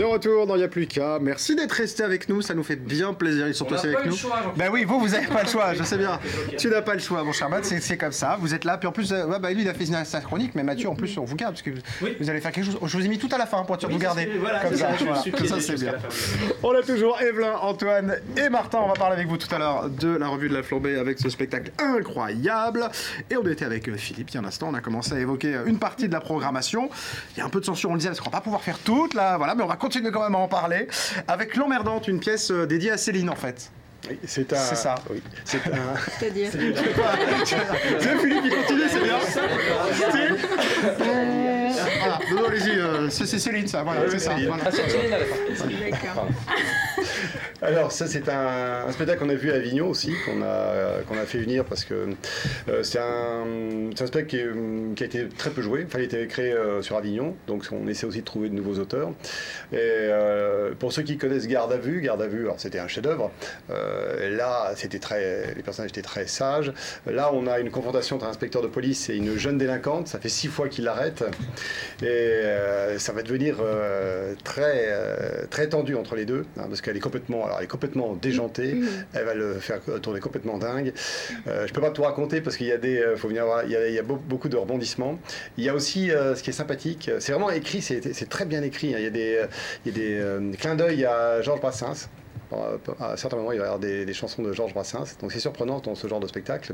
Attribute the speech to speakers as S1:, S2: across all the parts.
S1: De retour dans Y'a plus qu'à. Merci d'être resté avec nous, ça nous fait bien plaisir. Ils sont tous avec nous. Ben oui, vous n'avez pas le choix, je sais bien. Tu n'as pas le choix, mon cher Matt, c'est comme ça. Vous êtes là, puis en plus, lui, il a fait sa chronique, mais Mathieu, en plus, on vous garde, parce que vous allez faire quelque chose. Je vous ai mis tout à la fin pour être sûr de vous garder. Voilà, comme ça, c'est bien. On a toujours Evelyn, Antoine et Martin. On va parler avec vous tout à l'heure de la revue de la Flambée avec ce spectacle incroyable. Et on était avec Philippe il y a un instant. On a commencé à évoquer une partie de la programmation. Il y a un peu de censure, on le disait, parce qu'on va pas pouvoir faire toute là, voilà, mais on va continuer quand même à en parler. Avec L'Emmerdante, une pièce dédiée à Céline en fait.
S2: Oui, c'est ça. Oui.
S3: C'est-à-dire.
S1: C'est Philippe qui continue, c'est bien. Voilà, non, allez-y, c'est Céline ça, voilà, c'est ça. Voilà.
S4: Ah, c'est Céline à la fin.
S3: D'accord.
S2: Alors ça c'est un spectacle qu'on a vu à Avignon aussi, qu'on a fait venir parce que c'est un spectacle qui a été très peu joué. Enfin, il a été créé sur Avignon, donc on essaie aussi de trouver de nouveaux auteurs. Et pour ceux qui connaissent Garde à vue, alors c'était un chef-d'œuvre. Là, les personnages étaient très sages. Là, on a une confrontation entre un inspecteur de police et une jeune délinquante. Ça fait 6 fois qu'il l'arrête. Et ça va devenir très tendu entre les deux, hein, parce qu'elle est complètement déjantée. Elle va le faire tourner complètement dingue. Je peux pas tout raconter parce qu'il y a faut venir voir, il y a beaucoup de rebondissements. Il y a aussi ce qui est sympathique, c'est vraiment écrit, c'est très bien écrit. Hein. Il y a des clins d'œil à Georges Brassens. À certains moments, il va y avoir des chansons de Georges Brassens, donc c'est surprenant dans ce genre de spectacle.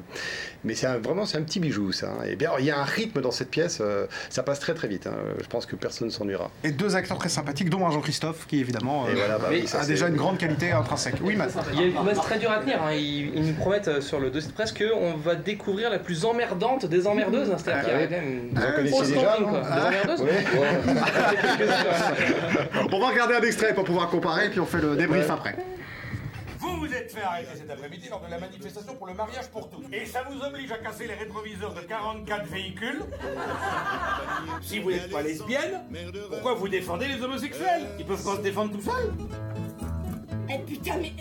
S2: Mais c'est un petit bijou, ça. Et bien, il y a un rythme dans cette pièce, ça passe très très vite. Hein. Je pense que personne ne s'ennuiera.
S1: Et 2 acteurs très sympathiques, dont un Jean-Christophe, qui évidemment
S2: ça,
S1: a déjà une grande qualité intrinsèque. Oui, Matt.
S4: Il y a une promesse très dure à tenir. Hein. Ils nous promettent sur le dossier de presse qu'on va découvrir la plus emmerdante des emmerdeuses. Hein. C'est-à-dire qu'il y a quand même
S2: vous en connaissez déjà,
S4: quoi. Des emmerdeuses.
S1: On va regarder un extrait pour pouvoir comparer, puis on fait le débrief après.
S5: Vous êtes fait arrêter cet après-midi lors de la manifestation pour le mariage pour tous. Et ça vous oblige à casser les rétroviseurs de 44 véhicules. Si vous n'êtes pas lesbienne, pourquoi vous défendez les homosexuels? Ils peuvent pas se défendre tout seuls.
S6: Eh putain, mais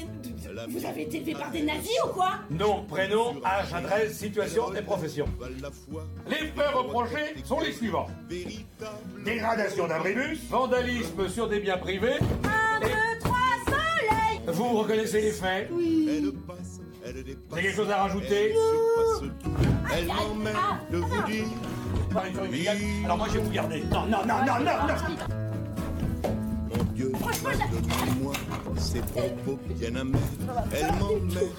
S6: vous avez été élevé par des nazis ou quoi?
S5: Nom, prénom, âge, adresse, situation et profession. Les faits reprochés sont les suivants. Dégradation d'abribus, vandalisme sur des biens privés.
S6: 1, 2, 3, soleil.
S5: Vous reconnaissez les faits?
S6: Oui.
S5: Vous avez quelque chose à rajouter?
S6: Elle m'emmène de vous dire.
S5: Alors moi je vais vous garder. Non.
S7: Dieu, pardonne-moi ces propos bien amers. Elle m'emmène.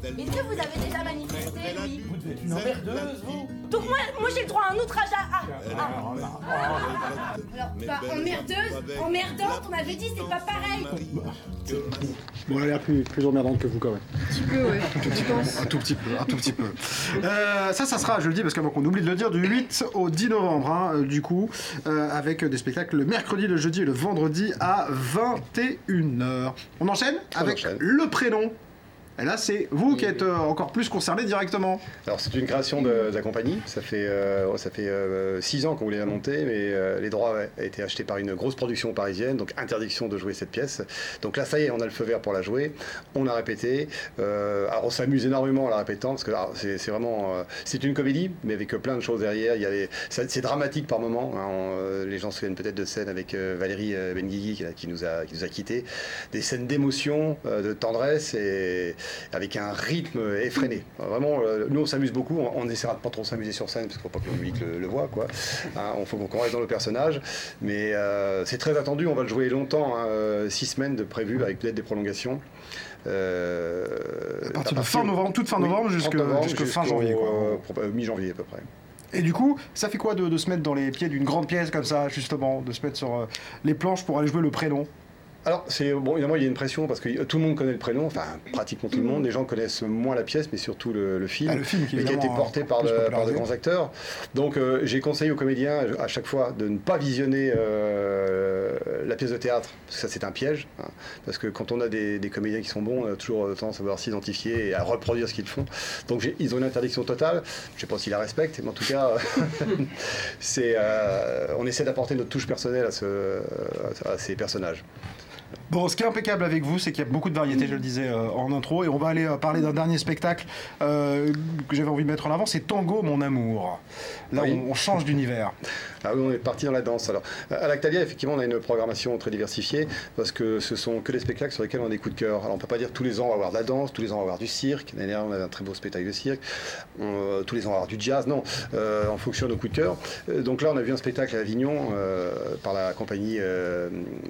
S6: Est-ce que vous avez déjà manifesté, oui?
S5: Vous êtes une emmerdeuse, vous?
S6: Donc moi j'ai le droit à un outrage Alors, emmerdante, on avait dit, c'est pas pareil.
S1: Bon, elle a l'air plus emmerdante que vous quand même.
S3: Un petit peu, ouais.
S1: Un tout petit peu. Ça sera, je le dis parce qu'avant qu'on oublie de le dire, du 8 au 10 novembre, hein, du coup, avec des spectacles le mercredi, le jeudi et le vendredi à 21h. On enchaîne avec le prénom. Et là, c'est vous qui êtes encore plus concerné directement.
S2: Alors, c'est une création de la compagnie. Ça fait 6 ans qu'on voulait la monter, mais les droits ont été achetés par une grosse production parisienne, donc interdiction de jouer cette pièce. Donc là, ça y est, on a le feu vert pour la jouer. On a répété. Alors, on s'amuse énormément en la répétant, parce que c'est vraiment... c'est une comédie, mais avec plein de choses derrière. C'est dramatique par moments. Hein. Les gens se souviennent peut-être de scènes avec Valérie Benguigui, qui nous a quittés. Des scènes d'émotion, de tendresse, et avec un rythme effréné. Vraiment, nous on s'amuse beaucoup, on essaiera de pas trop s'amuser sur scène, parce qu'il ne faut pas que le public le voit, quoi. Hein, il faut qu'on reste dans le personnage, mais c'est très attendu, on va le jouer longtemps, hein, 6 semaines de prévu, avec peut-être des prolongations.
S1: À partir de fin novembre, toute fin novembre, jusqu'à fin janvier.
S2: Mi-janvier à peu près.
S1: Et du coup, ça fait quoi de se mettre dans les pieds d'une grande pièce comme ça, justement, de se mettre sur les planches pour aller jouer le prénom?
S2: Alors, évidemment, il y a une pression parce que tout le monde connaît le prénom, enfin, pratiquement tout le monde. Les gens connaissent moins la pièce, mais surtout le film,
S1: le film qui
S2: a été porté par de grands acteurs. Donc, j'ai conseillé aux comédiens à chaque fois de ne pas visionner la pièce de théâtre, parce que ça, c'est un piège. Hein, parce que quand on a des comédiens qui sont bons, on a toujours tendance à vouloir s'identifier et à reproduire ce qu'ils font. Donc, ils ont une interdiction totale. Je ne sais pas s'ils la respectent, mais en tout cas, on essaie d'apporter notre touche personnelle à ces personnages.
S1: Bon, ce qui est impeccable avec vous, c'est qu'il y a beaucoup de variétés, je le disais en intro, et on va aller parler d'un dernier spectacle que j'avais envie de mettre en avant, c'est Tango, mon amour. Là,
S2: Oui.
S1: on change d'univers.
S2: Ah oui, on est parti dans la danse. Alors, à l'Actalia, effectivement, on a une programmation très diversifiée parce que ce sont que des spectacles sur lesquels on a des coups de cœur. Alors, on peut pas dire tous les ans on va avoir de la danse, tous les ans on va avoir du cirque. L'année dernière, on avait un très beau spectacle de cirque. Tous les ans on va avoir du jazz. Non, en fonction de nos coups de cœur. Donc là, on a vu un spectacle à Avignon par la compagnie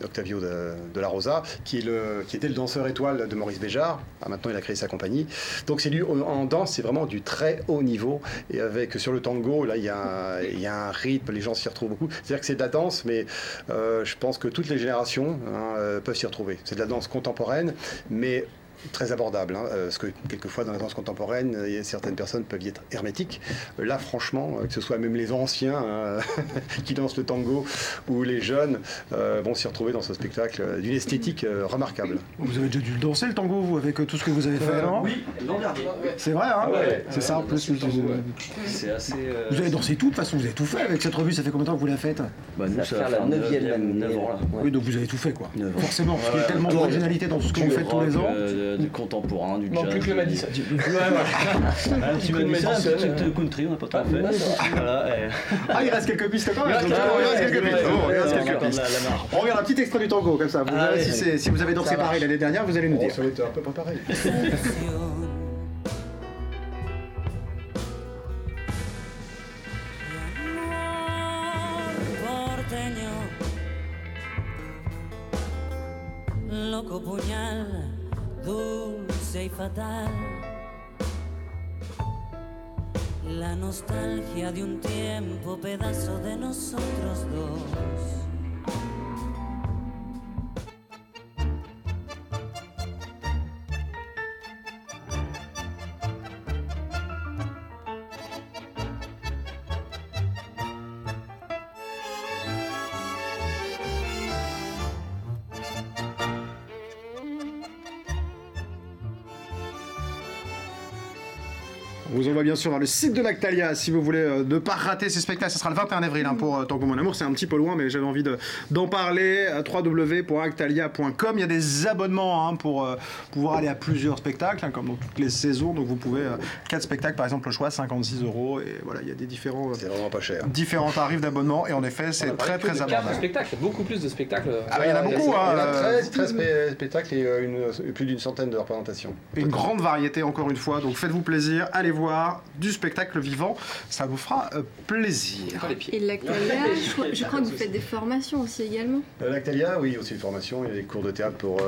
S2: Octavio de la Rosa, qui était le danseur étoile de Maurice Béjart. Ah, maintenant, il a créé sa compagnie. Donc, c'est lui en danse, c'est vraiment du très haut niveau. Et avec sur le tango, là, il y a un rythme, les gens s'y retrouvent beaucoup. C'est-à-dire que c'est de la danse, mais je pense que toutes les générations peuvent s'y retrouver. C'est de la danse contemporaine, mais très abordable, parce que quelquefois dans la danse contemporaine, certaines personnes peuvent y être hermétiques. Là, franchement, que ce soit même les anciens qui dansent le tango ou les jeunes vont s'y retrouver dans ce spectacle d'une esthétique remarquable.
S1: Vous avez déjà dû le danser, le tango, vous, avec tout ce que vous avez fait, non?
S8: Oui, l'an dernier.
S1: C'est vrai, hein?
S8: Ouais.
S1: C'est ça, en plus.
S8: C'est assez.
S1: Vous avez dansé tout, de toute façon, vous avez tout fait avec cette revue, ça fait combien de temps que vous la faites?
S8: Bah, nous, ça va
S9: faire la
S8: faire
S9: 9e année.
S8: 9 ans là. Ouais.
S1: Oui, donc vous avez tout fait, quoi.
S8: 9 ans.
S1: Forcément, parce qu'il y a tellement d'originalité dans tout ce que vous faites tous les ans.
S8: Du contemporain, du
S4: Non,
S8: jazz.
S4: plus que le Madison.
S8: Ouais, voilà. Tu m'as dit ça, un petit truc de country, on n'a pas trop fait. Voilà.
S1: Ah, il reste quelques pistes quand même.
S8: Il reste quelques pistes.
S1: Il reste quelques pistes. On regarde un petit extrait du tango, comme ça. Vous verrez si vous avez dansé pareil l'année dernière, vous allez nous dire.
S2: Ça va être un peu pas pareil.
S10: Loco puñal, dulce y fatal. La nostalgia de un tiempo, pedazo de nosotros dos.
S1: On vous envoie bien sûr vers le site de l'Actalia si vous voulez ne pas rater ces spectacles. Ce sera le 21 avril pour Tango Mon Amour. C'est un petit peu loin, mais j'avais envie d'en parler. www.actalia.com. Il y a des abonnements pour pouvoir aller à plusieurs spectacles, comme dans toutes les saisons. Donc vous pouvez 4 spectacles, par exemple, le choix 56 €. Et voilà, il y a des différents tarifs d'abonnement. Et en effet, c'est très très abordable.
S4: 4 spectacles, beaucoup plus de spectacles.
S1: Ah, il y en a beaucoup.
S2: Il y a 13 spectacles et plus d'une centaine de représentations.
S1: Une grande variété, encore une fois. Donc faites-vous plaisir, allez voir du spectacle vivant, ça vous fera plaisir.
S3: Et l'Actalia, je crois que vous faites des formations aussi également.
S2: L'Actalia, oui, aussi une formation. Il y a des cours de théâtre pour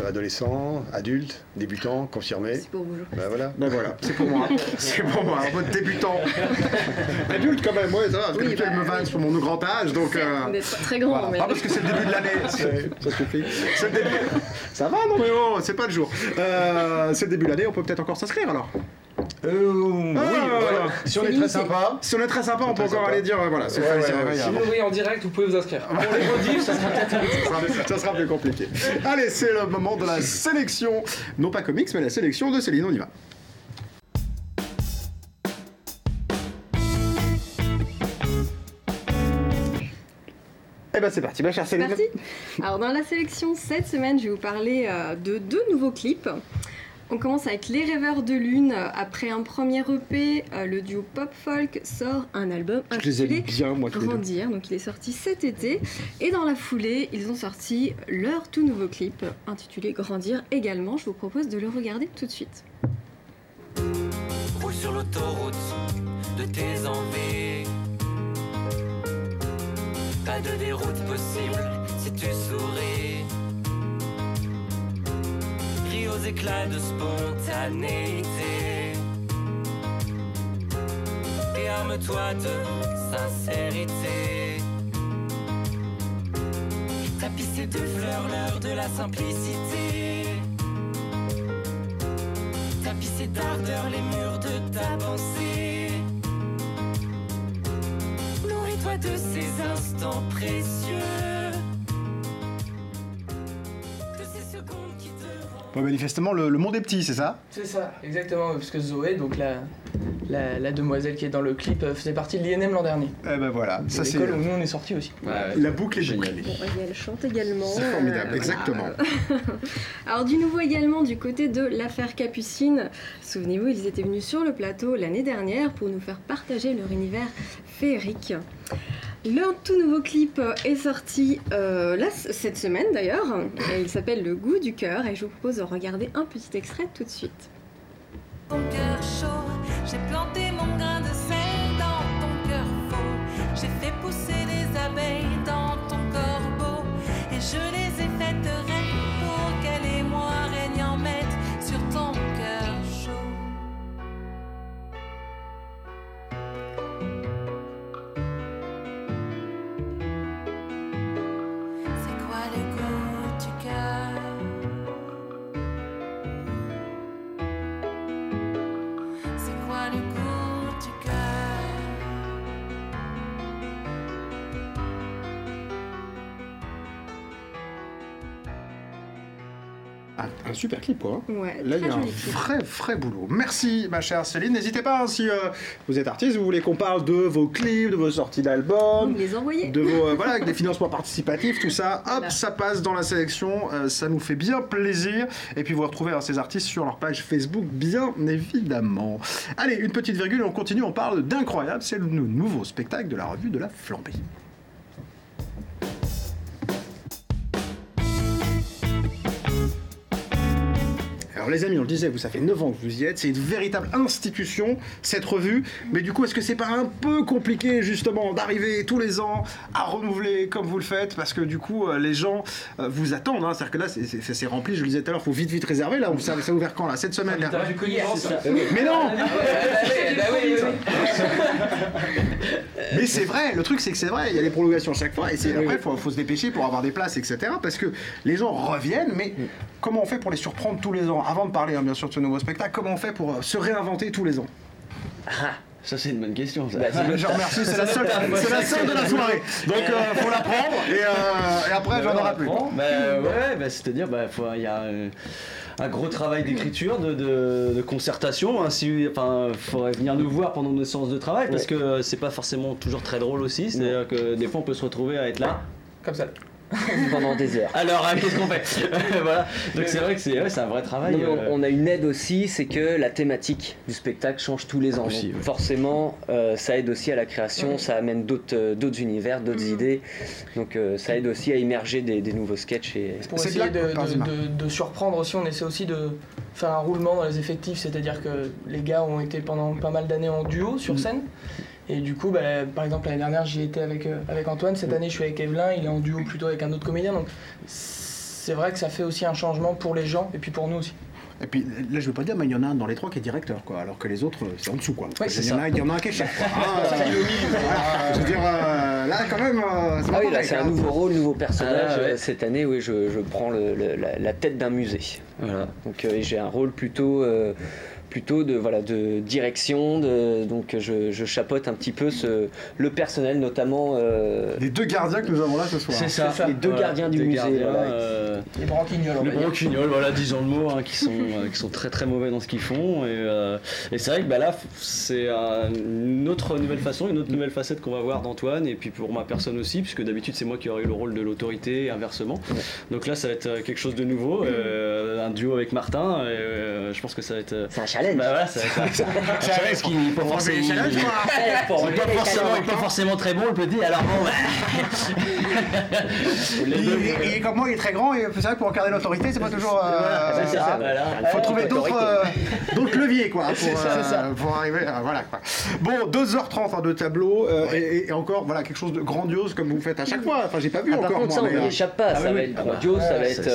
S2: adolescents, adultes, débutants, confirmés.
S3: C'est pour vous.
S2: Ben voilà.
S1: Ben voilà, c'est pour moi. C'est pour moi, en mode débutant. Adulte quand même, ouais, ça va, parce que
S3: Oui,
S1: je me vanne sur mon grand âge, donc...
S3: On n'est pas très grand,
S1: voilà.
S3: mais...
S1: Pas parce que c'est le début de l'année, ça suffit. C'est le début. Ça va, non mais oh, c'est pas le jour. C'est le début de l'année, on peut peut-être encore s'inscrire alors.
S2: Oui, voilà. Si on est très sympa.
S1: Si on est très sympa, on peut encore aller dire, voilà, c'est
S4: Si vous voyez en direct, vous pouvez vous inscrire. Pour les rediffs, ça sera peut-être
S1: ça sera plus compliqué. Allez, c'est le moment de la sélection, non pas comics, mais la sélection de Céline, on y va. Eh ben c'est parti, ma chère Céline.
S3: C'est parti. Alors dans la sélection cette semaine, je vais vous parler de 2 nouveaux clips. On commence avec Les Rêveurs de Lune. Après un premier EP, le duo pop-folk sort un album
S1: Je les aime
S3: intitulé
S1: bien, moi, tous les deux.
S3: Grandir. Donc il est sorti cet été. Et dans la foulée, ils ont sorti leur tout nouveau clip intitulé Grandir également. Je vous propose de le regarder tout de suite.
S10: Roule sur l'autoroute de tes envies. Pas de déroute possible si tu souris. Ris aux éclats de spontanéité. Et arme-toi de sincérité. Tapissé de fleurs, l'heure de la simplicité. Tapissé d'ardeur les murs de ta pensée. Nourris-toi de ces instants précieux. De ces secondes qui te rendent
S1: Bon, manifestement, le monde est petit, c'est ça?
S9: C'est ça, exactement, parce que Zoé, donc la demoiselle qui est dans le clip, faisait partie de l'INM l'an dernier.
S1: Eh ben voilà, ça c'est...
S9: l'école où nous on est sortis aussi.
S1: La boucle est bouclée.
S3: Bon, et elle chante également.
S1: C'est formidable, exactement.
S3: Alors du nouveau également du côté de l'affaire Capucine. Souvenez-vous, ils étaient venus sur le plateau l'année dernière pour nous faire partager leur univers féerique. Leur tout nouveau clip est sorti cette semaine d'ailleurs. Il s'appelle Le goût du cœur et je vous propose de regarder un petit extrait tout de suite.
S10: Ton cœur chaud, j'ai planté mon grain de sel dans ton cœur faux. J'ai fait pousser des abeilles dans ton corbeau et je les ai faites reines pour qu'elle et moi règne en maître sur ton cœur chaud. C'est quoi le goût du cœur? C'est quoi le goût du cœur?
S1: Un super clip, quoi.
S3: Ouais,
S1: là, il y a un vrai boulot. Merci, ma chère Céline. N'hésitez pas, si vous êtes artiste, vous voulez qu'on parle de vos clips, de vos sorties d'albums,
S3: les envoyer.
S1: de vos avec des financements participatifs, tout ça, hop, ça passe dans la sélection. Ça nous fait bien plaisir. Et puis vous retrouvez ces artistes sur leur page Facebook, bien évidemment. Allez, une petite virgule, on continue. On parle d'Incroyable. C'est le nouveau spectacle de la revue de la Flambée. Alors les amis, on le disait, ça fait 9 ans que vous y êtes, c'est une véritable institution, cette revue, mais du coup, est-ce que c'est pas un peu compliqué, justement, d'arriver tous les ans à renouveler comme vous le faites, parce que du coup, les gens vous attendent, hein, c'est-à-dire que là, c'est rempli, je le disais tout à l'heure, il faut vite réserver, là, ça a ouvert quand, là, cette semaine là. Mais non. Mais c'est vrai, le truc c'est que c'est vrai, il y a des prolongations chaque fois, et après, il faut se dépêcher pour avoir des places, etc., parce que les gens reviennent, mais comment on fait pour les surprendre tous les ans? Avant de parler, bien sûr, de ce nouveau spectacle, comment on fait pour se réinventer tous les ans?
S8: Ça c'est une bonne question. Ça.
S1: Je remercie, c'est la seule de la soirée. Donc faut la prendre et après j'en aurai plus.
S8: C'est-à-dire il y a un gros travail d'écriture, de concertation. Faudrait venir nous voir pendant nos séances de travail parce que c'est pas forcément toujours très drôle aussi. C'est-à-dire que des fois on peut se retrouver à être là
S9: comme ça.
S11: Pendant des heures.
S8: Alors, qu'est-ce qu'on fait? Voilà. Donc c'est vrai que c'est un vrai travail.
S11: Non, on a une aide aussi, c'est que la thématique du spectacle change tous les ans. Aussi, donc, forcément, ça aide aussi à la création, ça amène d'autres univers, d'autres idées. Donc ça aide aussi à immerger des nouveaux sketchs.
S9: Pour essayer de surprendre aussi, on essaie aussi de faire un roulement dans les effectifs, c'est-à-dire que les gars ont été pendant pas mal d'années en duo sur scène. Et du coup, par exemple, l'année dernière, j'y étais avec Antoine. Cette année, je suis avec Evelyn. Il est en duo plutôt avec un autre comédien. Donc, c'est vrai que ça fait aussi un changement pour les gens et puis pour nous aussi.
S1: Et puis là, je veux pas dire, mais il y en a un dans les trois qui est directeur, quoi, alors que les autres, c'est en dessous, quoi.
S9: Ouais,
S1: il y en a un qui est chef. Je veux dire, là, quand même,
S11: c'est un nouveau rôle, nouveau personnage. Cette année, oui, je prends la tête d'un musée. Voilà. Donc, j'ai un rôle plutôt de direction, donc je chapeaute un petit peu le personnel, notamment
S1: les deux gardiens que nous avons là ce soir.
S11: C'est ça, les deux gardiens du musée.
S9: Les branquignoles.
S8: Les branquignoles, disons le mot, qui sont très très mauvais dans ce qu'ils font. Et c'est vrai que là, c'est une autre nouvelle façon, une autre nouvelle facette qu'on va voir d'Antoine, et puis pour ma personne aussi, puisque d'habitude c'est moi qui aurai eu le rôle de l'autorité et inversement. Donc là, ça va être quelque chose de nouveau, un duo avec Martin. Je pense que ça va être.
S11: C'est un challenge.
S8: Voilà, ça va être un challenge qui n'est pas forcément très bon, le petit. Alors bon.
S1: Il est comme moi, il est très grand, et c'est vrai que pour encadrer l'autorité, c'est pas toujours. Il faut trouver d'autres leviers, quoi, pour arriver. Voilà, quoi. Bon, 2h30 de tableau, et encore, voilà, quelque chose de grandiose comme vous faites à chaque fois. Enfin, j'ai pas vu encore.
S11: Par contre, ça, on n'y échappe pas. Ça va être grandiose, ça va être.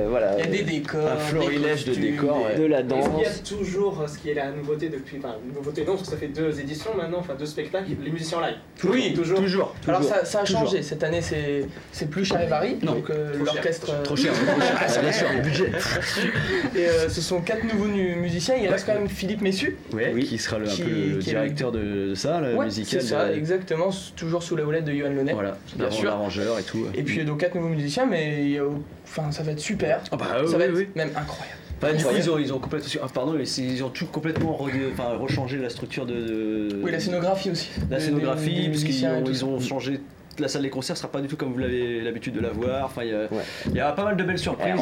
S11: Voilà.
S9: Il y a des décors,
S8: un florilège de décors,
S11: de la danse.
S12: Il y a toujours ce qui est la nouveauté depuis. Enfin, nouveauté non, parce que ça fait 2 éditions maintenant, enfin 2 spectacles, les musiciens live.
S9: Oui, toujours. Alors ça a changé. Cette année, c'est plus Charivari, donc l'orchestre.
S8: Trop cher. Bien sûr, le budget.
S9: Et ce sont 4 nouveaux musiciens. Il reste quand même Philippe Messu.
S8: Oui, qui sera un peu le directeur de ça, le musical.
S9: C'est ça, exactement, toujours sous la houlette de Johan Launay.
S8: Voilà, bien sûr. L'arrangeur et tout.
S9: Et puis donc 4 nouveaux musiciens, mais ça va être super. Ça va être même incroyable.
S8: Enfin, du coup, ils ont complètement. Pardon, ils ont tout complètement rechangé la structure de.
S9: Oui, la scénographie aussi.
S8: La scénographie, parce qu'ils ont changé. La salle des concerts sera pas du tout comme vous l'avez l'habitude de la voir. Enfin, il y a pas mal de belles surprises.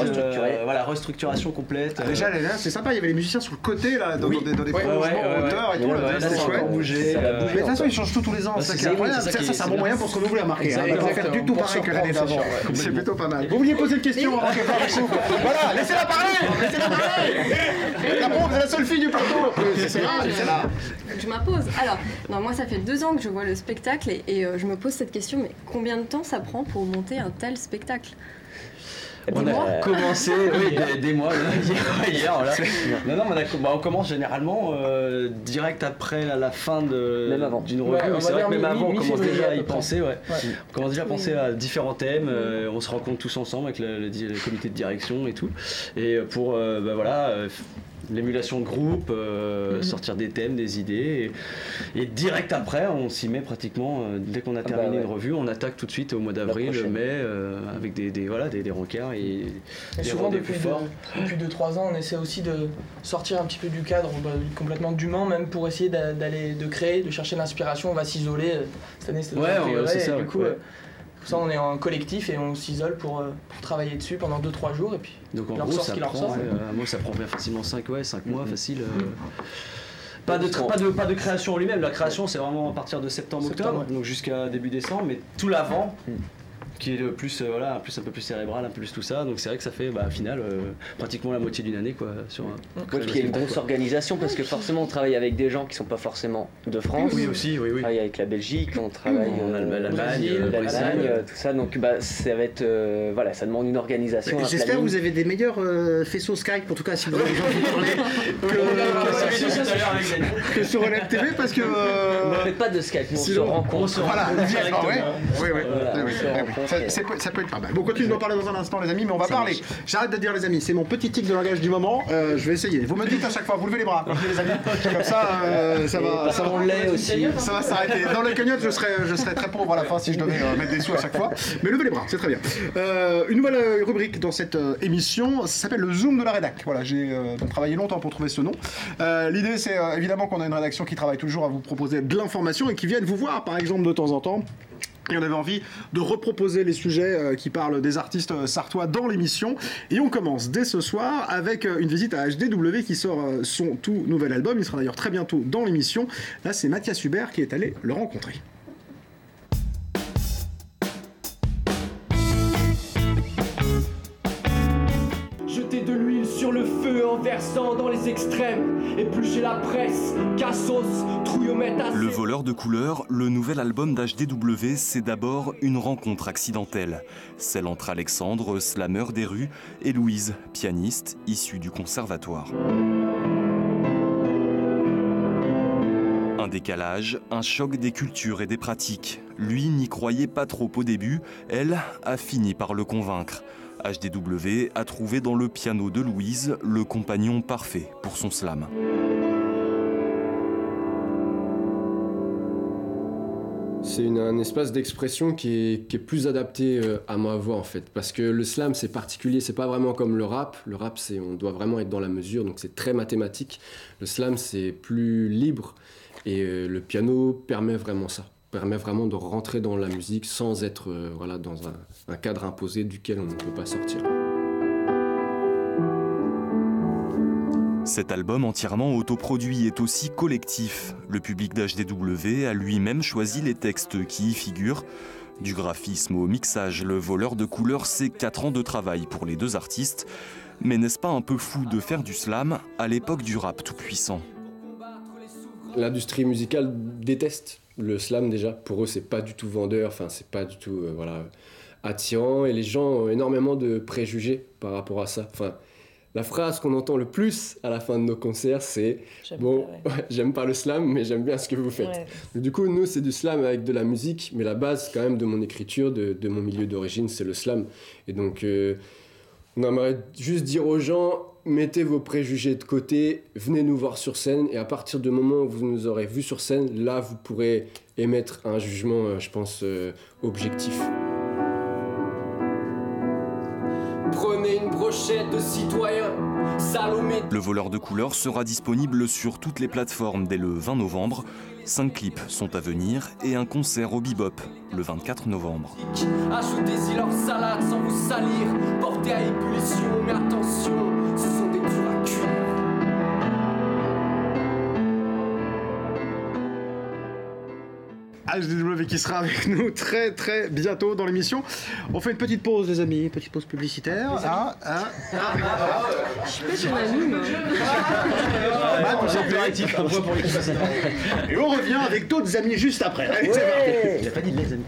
S8: Voilà, restructuration complète.
S1: Déjà, c'est sympa. Il y avait les musiciens sur le côté là, dans des prolongements en hauteur et tout. Là, c'est chouette.
S8: Bougé.
S1: Mais de toute façon, ils changent tout tous les ans. C'est incroyable. Ça, c'est un bon moyen pour se renouveler, remarquer. Ils vont faire du tout pareil que l'année d'avant. C'est plutôt pas mal. Vous vouliez poser une question avant que Flore souffle. Voilà, laissez-la parler. La pauvre, c'est la seule fille du plateau. C'est là.
S3: Je m'impose. Alors, non, moi, ça fait 2 ans que je vois le spectacle et je me pose cette question. Mais combien de temps ça prend pour monter un tel spectacle?
S8: On a commencé des mois hier. Voilà. Non, on commence généralement direct après la fin d'une revue. C'est vrai que même avant, on commence déjà à y penser. On commence déjà à penser à différents thèmes. On se rencontre tous ensemble avec le comité de direction et tout. Et pour l'émulation de groupe, sortir des thèmes, des idées, et direct après, on s'y met pratiquement. Dès qu'on a terminé une revue, on attaque tout de suite au mois d'avril, mai, avec des rencarts et des
S9: souvent depuis 2-3 ans, on essaie aussi de sortir un petit peu du cadre, complètement d'humain, même pour essayer de créer, de chercher l'inspiration. On va s'isoler. Cette année, c'est ça. Du coup, ça, on est en collectif et on s'isole pour travailler dessus pendant 2-3 jours et puis
S8: donc en gros ça prend facilement 5 mois facile. Pas de création en lui-même, la création c'est vraiment à partir de septembre-octobre, donc jusqu'à début décembre, mais tout l'avant qui est le plus un peu plus cérébral, un peu plus tout ça, donc c'est vrai que ça fait au final pratiquement la moitié d'une année sur
S11: puis il y a une grosse organisation parce que forcément on travaille avec des gens qui sont pas forcément de France.
S8: Oui aussi, oui.
S11: On travaille avec la Belgique, on travaille
S8: l'Allemagne,
S11: tout ça, donc ça va être ça demande une organisation.
S1: J'espère que vous avez des meilleurs faisceaux Skype, en tout cas si vous avez des gens qui parlent que sur Relève TV, parce que
S11: on ne fait pas de Skype, on se rencontre.
S1: Voilà, ça peut être pas mal. Bon, continue d'en parler dans un instant, les amis, mais on va parler. J'arrête de dire, les amis, c'est mon petit tic de langage du moment. Je vais essayer. Vous me dites à chaque fois, vous levez les bras, les amis. Comme ça, ça va.
S11: On l'est aussi.
S1: Ça va s'arrêter. Dans les cagnottes, je serais très pauvre à la fin si je devais mettre des sous à chaque fois. Mais levez les bras, c'est très bien. Une nouvelle rubrique dans cette émission, ça s'appelle le Zoom de la rédac. Voilà, j'ai travaillé longtemps pour trouver ce nom. L'idée, c'est évidemment qu'on a une rédaction qui travaille toujours à vous proposer de l'information et qui vienne vous voir, par exemple, de temps en temps. Et on avait envie de reproposer les sujets qui parlent des artistes sartois dans l'émission. Et on commence dès ce soir avec une visite à HDW qui sort son tout nouvel album. Il sera d'ailleurs très bientôt dans l'émission. Là, c'est Mathias Hubert qui est allé le rencontrer.
S13: Jeter de l'huile sur le feu en versant dans les extrêmes, éplucher la presse, cassos, trouillomètre.
S14: Le voleur de couleurs, le nouvel album d'HDW, c'est d'abord une rencontre accidentelle. Celle entre Alexandre, slammer des rues, et Louise, pianiste, issue du conservatoire. Un décalage, un choc des cultures et des pratiques. Lui n'y croyait pas trop au début, elle a fini par le convaincre. HDW a trouvé dans le piano de Louise le compagnon parfait pour son slam.
S15: C'est un espace d'expression qui est plus adapté à ma voix en fait, parce que le slam c'est particulier, c'est pas vraiment comme le rap. Le rap on doit vraiment être dans la mesure, donc c'est très mathématique. Le slam c'est plus libre et le piano permet vraiment ça. Permet vraiment de rentrer dans la musique sans être dans un cadre imposé duquel on ne peut pas sortir.
S14: Cet album entièrement autoproduit est aussi collectif. Le public d'HDW a lui-même choisi les textes qui y figurent. Du graphisme au mixage, le voleur de couleurs, c'est 4 ans de travail pour les deux artistes. Mais n'est-ce pas un peu fou de faire du slam à l'époque du rap tout-puissant ?
S15: L'industrie musicale déteste le slam déjà. Pour eux, c'est pas du tout vendeur, c'est pas du tout attirant. Et les gens ont énormément de préjugés par rapport à ça. La phrase qu'on entend le plus à la fin de nos concerts, c'est « j'aime pas le slam, mais j'aime bien ce que vous faites ouais. ». Du coup, nous, c'est du slam avec de la musique, mais la base quand même de mon écriture, de mon milieu d'origine, c'est le slam. Et donc, on aimerait juste dire aux gens, mettez vos préjugés de côté, venez nous voir sur scène, et à partir du moment où vous nous aurez vus sur scène, là, vous pourrez émettre un jugement, je pense, objectif.
S13: Prenez une brochette de citoyens. Salomé.
S14: Le voleur de couleurs sera disponible sur toutes les plateformes dès le 20 novembre. 5 clips sont à venir et un concert au Bebop le 24 novembre.
S13: Ajoutez-y leur salade sans vous salir. Portez à ébullition, mais attention, ce sont des durs à cuire.
S1: HDW qui sera avec nous très très bientôt dans l'émission. On fait une petite pause les amis, une petite pause publicitaire.
S3: Je suis pas ton ami, moi.
S1: Et on revient avec d'autres amis juste après. Allez, c'est parti.
S8: Il a pas dit les amis.